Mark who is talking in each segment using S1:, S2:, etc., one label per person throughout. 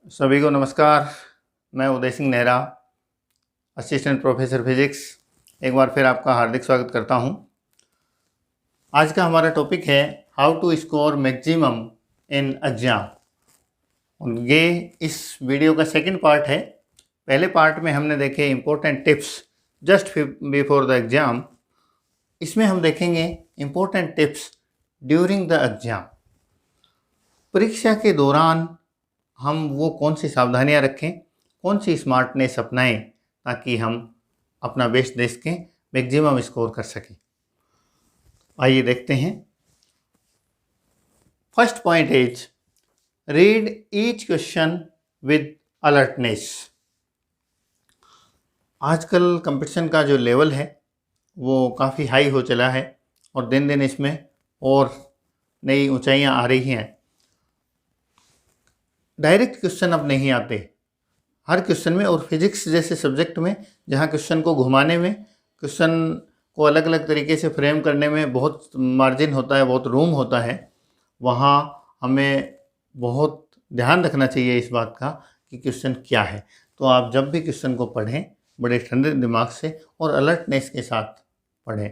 S1: सभी को नमस्कार। मैं Uday Singh Nehra, assistant professor physics, एक बार फिर आपका हार्दिक स्वागत करता हूं। आज का हमारा टॉपिक है how to score maximum in exam. ये इस वीडियो का सेकंड पार्ट है। पहले पार्ट में हमने देखे important tips just before the exam. इसमें हम देखेंगे important tips during the exam. परीक्षा के दौरान हम वो कौन सी सावधानियां रखें, कौन सी स्मार्टनेस अपनाएं ताकि हम अपना बेस्ट दे सकें, मैक्सिमम स्कोर कर सकें। आइए देखते हैं। First point is read each question with alertness. आजकल कंपटीशन का जो लेवल है वो काफ़ी हाई हो चला है और दिन दिन इसमें और नई ऊंचाइयां आ रही हैं। डायरेक्ट क्वेश्चन अब नहीं आते हर क्वेश्चन में, और फिजिक्स जैसे सब्जेक्ट में जहाँ क्वेश्चन को घुमाने में, क्वेश्चन को अलग अलग तरीके से फ्रेम करने में बहुत मार्जिन होता है, बहुत रूम होता है, वहाँ हमें बहुत ध्यान रखना चाहिए इस बात का कि क्वेश्चन क्या है। तो आप जब भी क्वेश्चन को पढ़ें बड़े ठंडे दिमाग से और अलर्टनेस के साथ पढ़ें।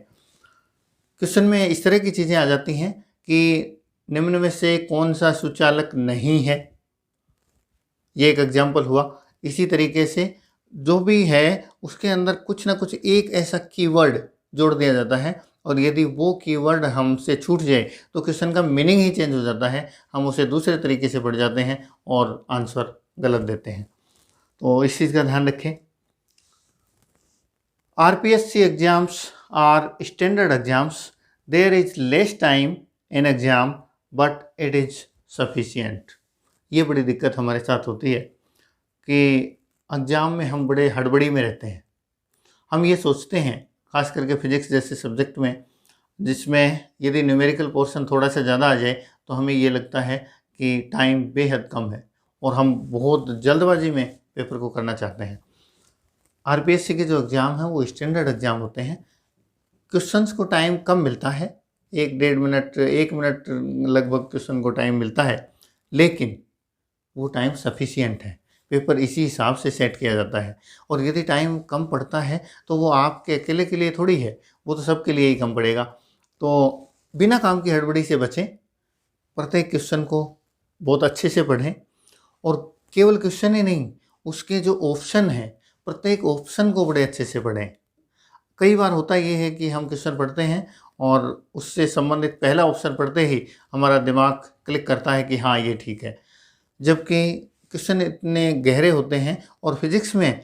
S1: क्वेश्चन में इस तरह की चीज़ें आ जाती हैं कि निम्न में से कौन सा सुचालक नहीं है, ये एक एग्जाम्पल हुआ। इसी तरीके से जो भी है उसके अंदर कुछ ना कुछ एक ऐसा कीवर्ड जोड़ दिया जाता है, और यदि वो कीवर्ड हमसे छूट जाए तो क्वेश्चन का मीनिंग ही चेंज हो जाता है, हम उसे दूसरे तरीके से पढ़ जाते हैं और आंसर गलत देते हैं। तो इस चीज़ का ध्यान रखें। RPSC exams are standard exams. There is less time in exam but it is sufficient. ये बड़ी दिक्कत हमारे साथ होती है कि एग्ज़ाम में हम बड़े हड़बड़ी में रहते हैं। हम ये सोचते हैं, खास करके फिजिक्स जैसे सब्जेक्ट में जिसमें यदि न्यूमेरिकल पोर्शन थोड़ा सा ज़्यादा आ जाए तो हमें ये लगता है कि टाइम बेहद कम है और हम बहुत जल्दबाजी में पेपर को करना चाहते हैं। RPSC के जो एग्ज़ाम हैं वो स्टैंडर्ड एग्ज़ाम होते हैं। क्वेश्चंस को टाइम कम मिलता है, 1-1.5 मिनट, 1 मिनट लगभग क्वेश्चन को टाइम मिलता है, लेकिन वो टाइम सफिशिएंट है। पेपर इसी हिसाब से सेट किया जाता है। और यदि टाइम कम पड़ता है तो वो आपके अकेले के लिए थोड़ी है, वो तो सबके लिए ही कम पड़ेगा। तो बिना काम की हड़बड़ी से बचें, प्रत्येक क्वेश्चन को बहुत अच्छे से पढ़ें, और केवल क्वेश्चन ही नहीं, उसके जो ऑप्शन हैं प्रत्येक ऑप्शन को बड़े अच्छे से पढ़ें। कई बार होता ये है कि हम क्वेश्चन पढ़ते हैं और उससे संबंधित पहला ऑप्शन पढ़ते ही हमारा दिमाग क्लिक करता है कि हाँ ये ठीक है, जबकि क्वेश्चन इतने गहरे होते हैं और फिजिक्स में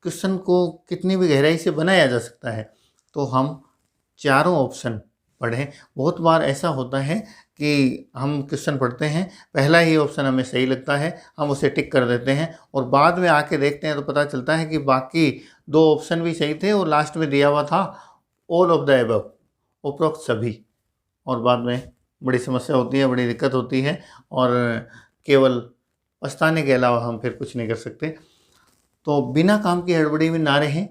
S1: क्वेश्चन को कितनी भी गहराई से बनाया जा सकता है। तो हम चारों ऑप्शन पढ़ें। बहुत बार ऐसा होता है कि हम क्वेश्चन पढ़ते हैं, पहला ही ऑप्शन हमें सही लगता है, हम उसे टिक कर देते हैं, और बाद में आके देखते हैं तो पता चलता है कि बाकी 2 ऑप्शन भी सही थे और लास्ट में दिया हुआ था ऑल ऑफ द एबव, उपरोक्त सभी। और बाद में बड़ी समस्या होती है, बड़ी दिक्कत होती है, और केवल पछताने के अलावा हम फिर कुछ नहीं कर सकते। तो बिना काम की हड़बड़ी में ना रहें,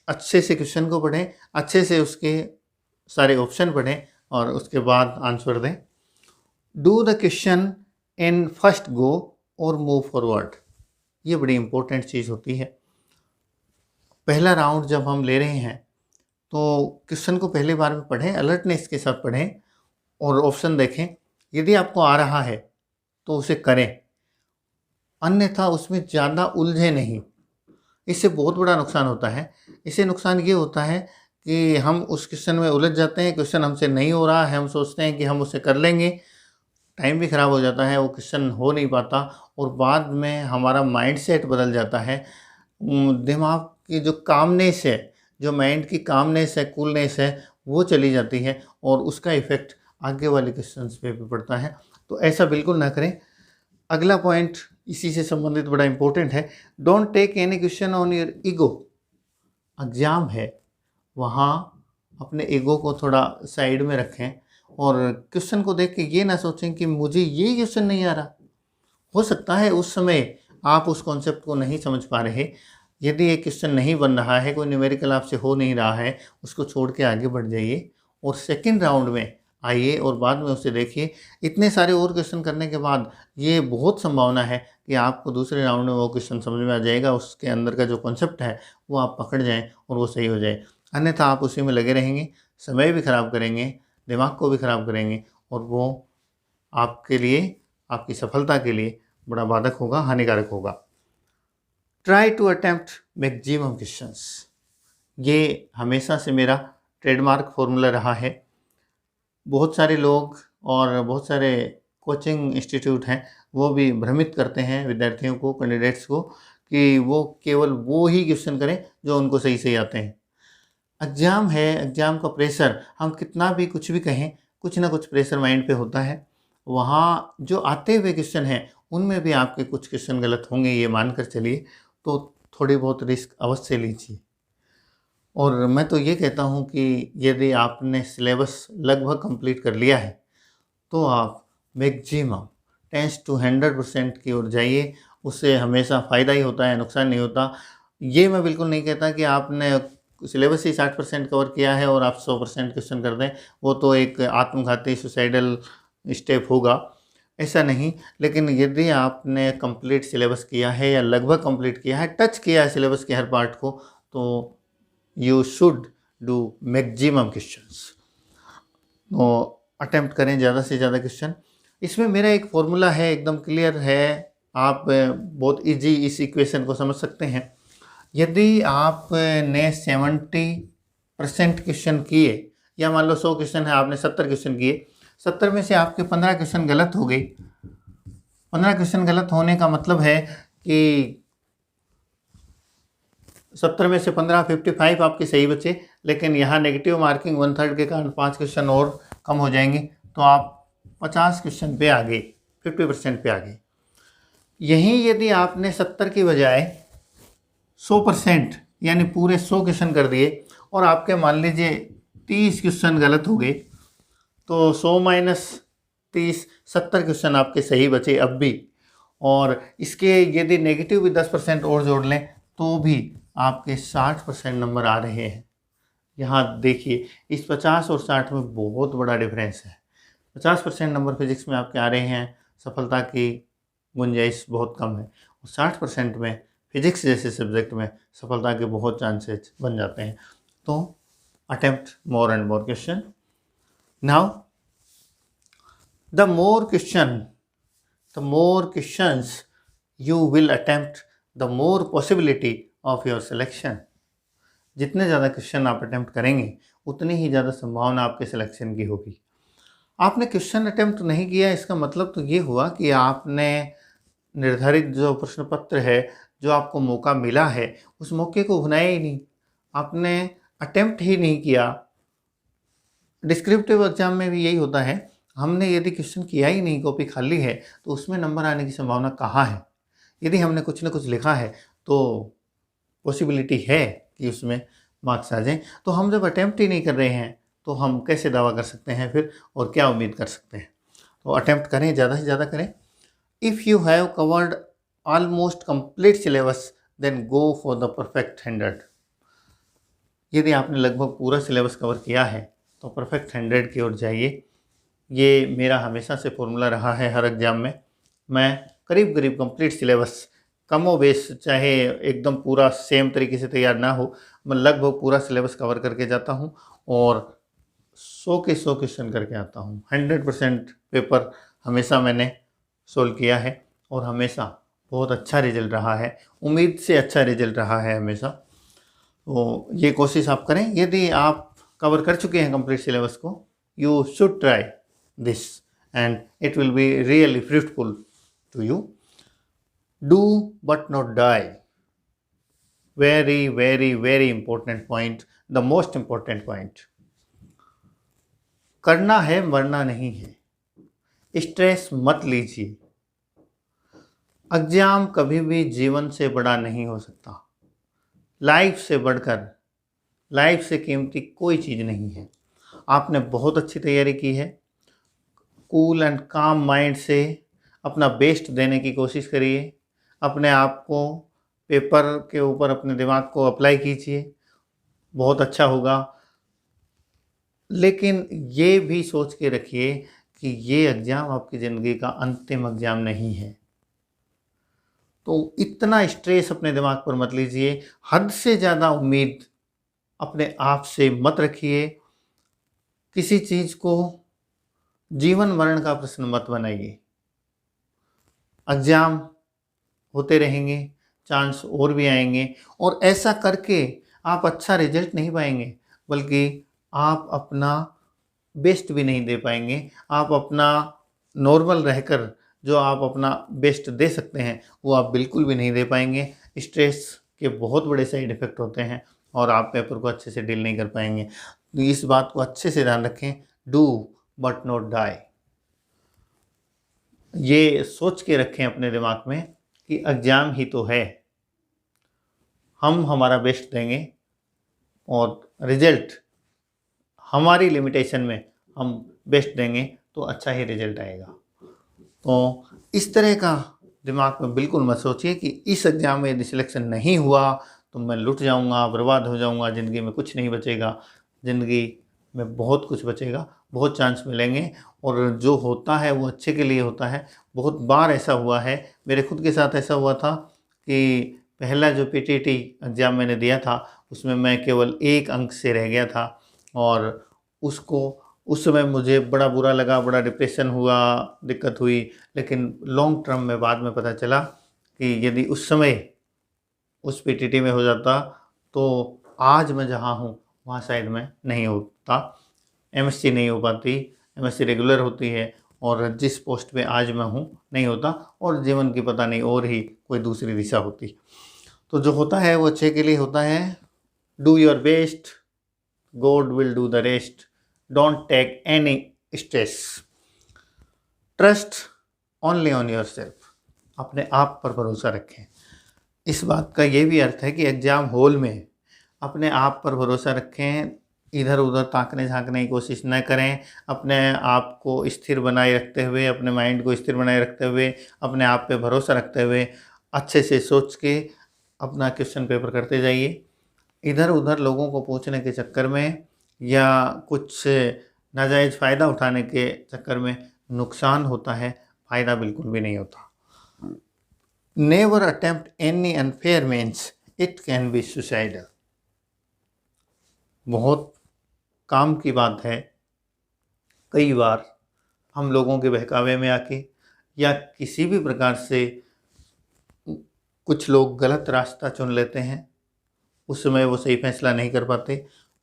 S1: अच्छे से क्वेश्चन को पढ़ें, अच्छे से उसके सारे ऑप्शन पढ़ें और उसके बाद आंसर दें। Do the question in first go और मूव फॉरवर्ड। ये बड़ी इंपॉर्टेंट चीज़ होती है। पहला राउंड जब हम ले रहे हैं तो क्वेश्चन को पहली बार में पढ़ें, अलर्टनेस के साथ पढ़ें और ऑप्शन देखें। यदि आपको आ रहा है तो उसे करें, अन्यथा उसमें ज़्यादा उलझे नहीं। इससे बहुत बड़ा नुकसान होता है। इससे नुकसान ये होता है कि हम उस क्वेश्चन में उलझ जाते हैं, क्वेश्चन हमसे नहीं हो रहा है, हम सोचते हैं कि हम उसे कर लेंगे, टाइम भी ख़राब हो जाता है, वो क्वेश्चन हो नहीं पाता, और बाद में हमारा माइंडसेट बदल जाता है। दिमाग की जो कामनेस है, जो माइंड की कामनेस है, कूलनेस है, वो चली जाती है और उसका इफ़ेक्ट आगे वाले क्वेश्चंस पे भी पड़ता है। तो ऐसा बिल्कुल ना करें। अगला पॉइंट इसी से संबंधित बड़ा इंपॉर्टेंट है। Don't take any question on your ego. Exam है, वहाँ अपने ईगो को थोड़ा साइड में रखें और क्वेश्चन को देख के ये ना सोचें कि मुझे ये क्वेश्चन नहीं आ रहा। हो सकता है उस समय आप उस कॉन्सेप्ट को नहीं समझ पा रहे। यदि एक क्वेश्चन नहीं बन रहा है, कोई न्यूमेरिकल आपसे हो नहीं रहा है, उसको छोड़ के आगे बढ़ जाइए और सेकंड राउंड में आइए और बाद में उसे देखिए। इतने सारे और क्वेश्चन करने के बाद ये बहुत संभावना है कि आपको दूसरे राउंड में वो क्वेश्चन समझ में आ जाएगा, उसके अंदर का जो कॉन्सेप्ट है वो आप पकड़ जाएँ और वो सही हो जाए। अन्यथा आप उसी में लगे रहेंगे, समय भी खराब करेंगे, दिमाग को भी खराब करेंगे और वो आपके लिए, आपकी सफलता के लिए बड़ा बाधक होगा, हानिकारक होगा। Try to attempt maximum questions, ये हमेशा से मेरा ट्रेडमार्क फॉर्मूला रहा है। बहुत सारे लोग और बहुत सारे कोचिंग इंस्टीट्यूट हैं, वो भी भ्रमित करते हैं विद्यार्थियों को, कैंडिडेट्स को, कि वो केवल वो ही क्वेश्चन करें जो उनको सही सही आते हैं। एग्ज़ाम है, एग्ज़ाम का प्रेशर, हम कितना भी कुछ भी कहें, कुछ ना कुछ प्रेशर माइंड पे होता है। वहाँ जो आते हुए क्वेश्चन हैं उनमें भी आपके कुछ क्वेश्चन गलत होंगे, ये मानकर चलिए, तो थोड़ी बहुत रिस्क अवश्य लीजिए। और मैं तो ये कहता हूँ कि यदि आपने सिलेबस लगभग कंप्लीट कर लिया है तो आप मैक्सिमम 10 to 100% की ओर जाइए। उससे हमेशा फ़ायदा ही होता है, नुकसान नहीं होता। ये मैं बिल्कुल नहीं कहता कि आपने सिलेबस ही 60% कवर किया है और आप 100% क्वेश्चन कर दें, वो तो एक आत्मघाती सुसाइडल स्टेप होगा, ऐसा नहीं। लेकिन यदि आपने कंप्लीट सिलेबस किया है या लगभग कंप्लीट किया है, टच किया है सिलेबस के हर पार्ट को, तो you should do maximum questions. तो अटेम्प्ट करें ज़्यादा से ज़्यादा क्वेश्चन। इसमें मेरा एक फॉर्मूला है, एकदम क्लियर है, आप बहुत इजी इस इक्वेशन को समझ सकते हैं। यदि आपने 70% क्वेश्चन किए, या मान लो 100 क्वेश्चन है, आपने 70 क्वेश्चन किए, 70 में से आपके 15 क्वेश्चन गलत हो गए। 15 क्वेश्चन गलत होने का मतलब है कि 70 में से 15, 55 आपके सही बचे, लेकिन यहाँ नेगेटिव मार्किंग 1/3 के कारण 5 क्वेश्चन और कम हो जाएंगे, तो आप 50 क्वेश्चन पे आ गए, 50% पे आ गए। यहीं यदि आपने 70 की बजाय 100% यानी पूरे 100 क्वेश्चन कर दिए और आपके मान लीजिए 30 क्वेश्चन गलत हो गए, तो 100 माइनस 30, 70 क्वेश्चन आपके सही बचे अब भी। और इसके यदि नेगेटिव भी 10% और जोड़ लें तो भी आपके 60% नंबर आ रहे हैं। यहाँ देखिए, इस 50 और 60 में बहुत बड़ा डिफरेंस है। 50% नंबर फिजिक्स में आपके आ रहे हैं, सफलता की गुंजाइश बहुत कम है, और 60% में फिजिक्स जैसे सब्जेक्ट में सफलता के बहुत चांसेस बन जाते हैं। तो attempt more and more question. Now the more questions you will attempt, the more possibility of your selection। जितने ज़्यादा क्वेश्चन आप अटेम्प्ट करेंगे उतनी ही ज़्यादा संभावना आपके सिलेक्शन की होगी। आपने क्वेश्चन अटेम्प्ट नहीं किया, इसका मतलब तो ये हुआ कि आपने निर्धारित जो प्रश्न पत्र है, जो आपको मौका मिला है, उस मौके को भुनाया ही नहीं, आपने अटेम्प्ट ही नहीं किया। डिस्क्रिप्टिव एग्जाम में भी यही होता है, हमने यदि क्वेश्चन किया ही नहीं, कॉपी खाली है, तो उसमें नंबर आने की संभावना कहाँ है। यदि हमने कुछ ना कुछ लिखा है तो पॉसिबिलिटी है कि उसमें मार्क्स आ जाएं। तो हम जब अटेम्प्ट ही नहीं कर रहे हैं तो हम कैसे दावा कर सकते हैं फिर, और क्या उम्मीद कर सकते हैं। तो अटेम्प्ट करें, ज़्यादा से ज़्यादा करें। If you have covered almost complete syllabus then go for the perfect 100। यदि आपने लगभग पूरा सिलेबस कवर किया है तो परफेक्ट 100 की ओर जाइए। ये मेरा हमेशा से फॉर्मूला रहा है हर एग्ज़ाम में। मैं करीब करीब कंप्लीट सिलेबस, कमो बेश, चाहे एकदम पूरा सेम तरीके से तैयार ना हो, मैं लगभग पूरा सिलेबस कवर करके जाता हूँ और 100 के 100 क्वेश्चन करके आता हूँ। 100% पेपर हमेशा मैंने सोल्व किया है और हमेशा बहुत अच्छा रिजल्ट रहा है, उम्मीद से अच्छा रिजल्ट रहा है हमेशा। तो ये कोशिश आप करें। यदि आप कवर कर चुके हैं कंप्लीट सिलेबस को, you should try this and it will be really fruitful to you. Do but not die. Very very very important point, the most important point. करना है, मरना नहीं है। स्ट्रेस मत लीजिए। एग्जाम कभी भी जीवन से बड़ा नहीं हो सकता। लाइफ से बढ़कर, लाइफ से कीमती कोई चीज़ नहीं है। आपने बहुत अच्छी तैयारी की है, कूल एंड काम माइंड से अपना बेस्ट देने की कोशिश करिए। अपने आप को पेपर के ऊपर अपने दिमाग को अप्लाई कीजिए, बहुत अच्छा होगा। लेकिन ये भी सोच के रखिए कि ये एग्ज़ाम आपकी ज़िंदगी का अंतिम एग्ज़ाम नहीं है। तो इतना स्ट्रेस अपने दिमाग पर मत लीजिए, हद से ज़्यादा उम्मीद अपने आप से मत रखिए, किसी चीज़ को जीवन मरण का प्रश्न मत बनाइए। एग्ज़ाम होते रहेंगे, चांस और भी आएँगे और ऐसा करके आप अच्छा रिज़ल्ट नहीं पाएँगे, बल्कि आप अपना बेस्ट भी नहीं दे पाएँगे। आप अपना नॉर्मल रहकर जो आप अपना बेस्ट दे सकते हैं, वो आप बिल्कुल भी नहीं दे पाएँगे। स्ट्रेस के बहुत बड़े साइड इफ़ेक्ट होते हैं और आप पेपर को अच्छे से डील नहीं कर पाएँगे। तो इस बात को अच्छे से ध्यान रखें, डू बट नॉट डाई। ये सोच के रखें अपने दिमाग में कि एग्ज़ाम ही तो है, हम हमारा बेस्ट देंगे और रिज़ल्ट हमारी लिमिटेशन में हम बेस्ट देंगे तो अच्छा ही रिज़ल्ट आएगा। तो इस तरह का दिमाग में बिल्कुल मत सोचिए कि इस एग्ज़ाम में यदि सिलेक्शन नहीं हुआ तो मैं लुट जाऊँगा, बर्बाद हो जाऊँगा, ज़िंदगी में कुछ नहीं बचेगा। ज़िंदगी में बहुत कुछ बचेगा, बहुत चांस मिलेंगे और जो होता है वो अच्छे के लिए होता है। बहुत बार ऐसा हुआ है, मेरे खुद के साथ ऐसा हुआ था कि पहला जो पीटीटी एग्ज़ाम मैंने दिया था, उसमें मैं केवल 1 अंक से रह गया था और उसको उस समय मुझे बड़ा बुरा लगा, बड़ा डिप्रेशन हुआ, दिक्कत हुई। लेकिन लॉन्ग टर्म में बाद में पता चला कि यदि उस समय उस पीटीटी में हो जाता तो आज मैं जहाँ हूँ वहाँ शायद मैं नहीं होता। एमएससी नहीं हो पाती, एमएससी रेगुलर होती है और जिस पोस्ट पे आज मैं हूँ नहीं होता और जीवन की पता नहीं और ही कोई दूसरी दिशा होती। तो जो होता है वो अच्छे के लिए होता है। Do your best, God will do the rest. Don't take any stress, trust only on your self. अपने आप पर भरोसा रखें। इस बात का ये भी अर्थ है कि एग्ज़ाम हॉल में अपने आप पर भरोसा रखें, इधर उधर ताकने झांकने की कोशिश न करें। अपने आप को स्थिर बनाए रखते हुए, अपने माइंड को स्थिर बनाए रखते हुए, अपने आप पे भरोसा रखते हुए अच्छे से सोच के अपना क्वेश्चन पेपर करते जाइए। इधर उधर लोगों को पूछने के चक्कर में या कुछ नाजायज़ फ़ायदा उठाने के चक्कर में नुकसान होता है, फ़ायदा बिल्कुल भी नहीं होता। Never attempt any unfair means it can be suicidal. बहुत काम की बात है, कई बार हम लोगों के बहकावे में आके या किसी भी प्रकार से कुछ लोग गलत रास्ता चुन लेते हैं, उस समय वो सही फैसला नहीं कर पाते,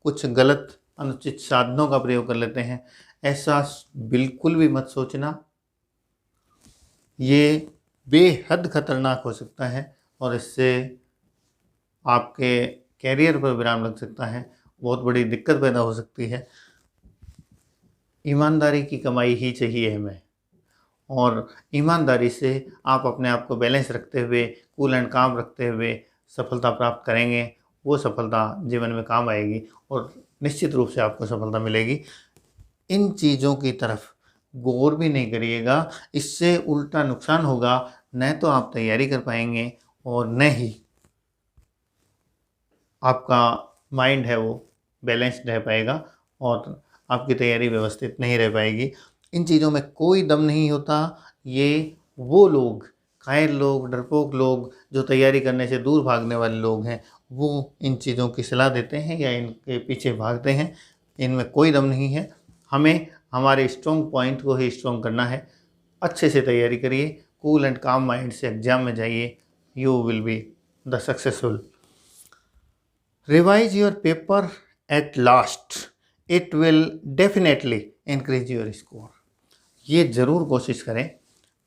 S1: कुछ गलत अनुचित साधनों का प्रयोग कर लेते हैं। ऐसा बिल्कुल भी मत सोचना, ये बेहद खतरनाक हो सकता है और इससे आपके कैरियर पर विराम लग सकता है, बहुत बड़ी दिक्कत पैदा हो सकती है। ईमानदारी की कमाई ही चाहिए हमें और ईमानदारी से आप अपने आप को बैलेंस रखते हुए, कूल एंड काम रखते हुए सफलता प्राप्त करेंगे। वो सफलता जीवन में काम आएगी और निश्चित रूप से आपको सफलता मिलेगी। इन चीज़ों की तरफ गौर भी नहीं करिएगा, इससे उल्टा नुकसान होगा। न तो आप तैयारी कर पाएंगे और न ही आपका माइंड है वो बैलेंस्ड रह पाएगा और आपकी तैयारी व्यवस्थित नहीं रह पाएगी। इन चीज़ों में कोई दम नहीं होता। ये वो लोग, कायर लोग, डरपोक लोग जो तैयारी करने से दूर भागने वाले लोग हैं, वो इन चीज़ों की सलाह देते हैं या इनके पीछे भागते हैं। इनमें कोई दम नहीं है। हमें हमारे स्ट्रॉन्ग पॉइंट को ही स्ट्रॉन्ग करना है। अच्छे से तैयारी करिए, कूल एंड काम माइंड से एग्ज़ाम में जाइए। You will be the successful. Revise your paper at last. It will definitely increase your score. ये ज़रूर कोशिश करें,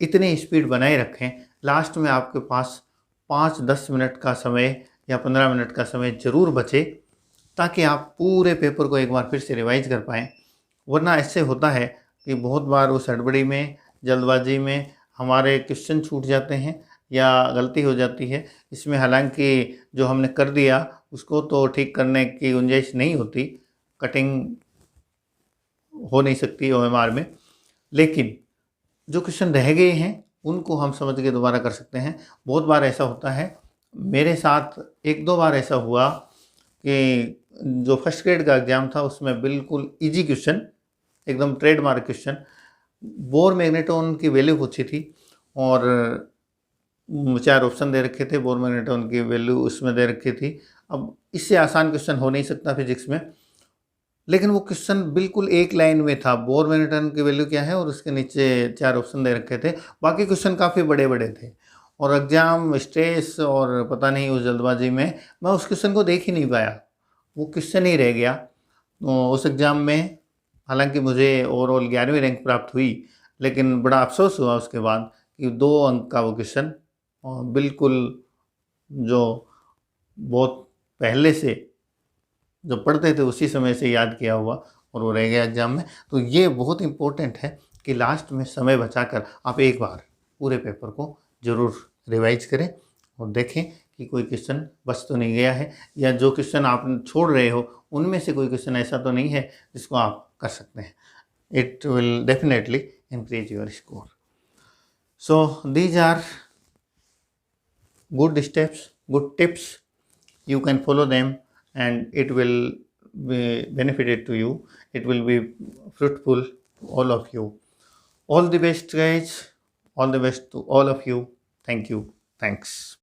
S1: इतनी स्पीड बनाए रखें, लास्ट में आपके पास 5-10 मिनट का समय या 15 मिनट का समय ज़रूर बचे ताकि आप पूरे पेपर को एक बार फिर से रिवाइज कर पाएँ। वरना ऐसे होता है कि बहुत बार उस हड़बड़ी में, जल्दबाजी में हमारे क्वेश्चन छूट जाते हैं या गलती हो जाती है। इसमें हालांकि जो हमने कर दिया उसको तो ठीक करने की गुंजाइश नहीं होती, कटिंग हो नहीं सकती ओएमआर में, लेकिन जो क्वेश्चन रह गए हैं उनको हम समझ के दोबारा कर सकते हैं। बहुत बार ऐसा होता है, मेरे साथ 1-2 बार ऐसा हुआ कि जो फर्स्ट ग्रेड का एग्ज़ाम था उसमें बिल्कुल इजी क्वेश्चन, एकदम ट्रेडमार्क क्वेश्चन, बोर मैग्नेट्रॉन की वैल्यू पूछी थी और 4 ऑप्शन दे रखे थे, बोर मैग्नेट्रॉन की वैल्यू उसमें दे रखी थी। अब इससे आसान क्वेश्चन हो नहीं सकता फिजिक्स में, लेकिन वो क्वेश्चन बिल्कुल एक लाइन में था, बोर मैग्नेट्रॉन की वैल्यू क्या है और उसके नीचे 4 ऑप्शन दे रखे थे। बाकी क्वेश्चन काफ़ी बड़े-बड़े थे और एग्ज़ाम स्ट्रेस और पता नहीं उस जल्दबाजी में मैं उस क्वेश्चन को देख ही नहीं पाया, वो क्वेश्चन ही रह गया। उस एग्ज़ाम में हालाँकि मुझे ओवरऑल 11वीं रैंक प्राप्त हुई, लेकिन बड़ा अफ़सोस हुआ उसके बाद कि 2 अंक का वो क्वेश्चन बिल्कुल जो बहुत पहले से जो पढ़ते थे उसी समय से याद किया हुआ और वो रह गया एग्ज़ाम में। तो ये बहुत इम्पोर्टेंट है कि लास्ट में समय बचाकर आप एक बार पूरे पेपर को ज़रूर रिवाइज़ करें और देखें कि कोई क्वेश्चन बच तो नहीं गया है, या जो क्वेश्चन आप छोड़ रहे हो उनमें से कोई क्वेश्चन ऐसा तो नहीं है जिसको आप कर सकते हैं। It will definitely increase your score. So these are good steps, good tips. You can follow them and it will be benefited to you. It will be fruitful to all of you. All the best, guys. All the best to all of you. Thank you. Thanks.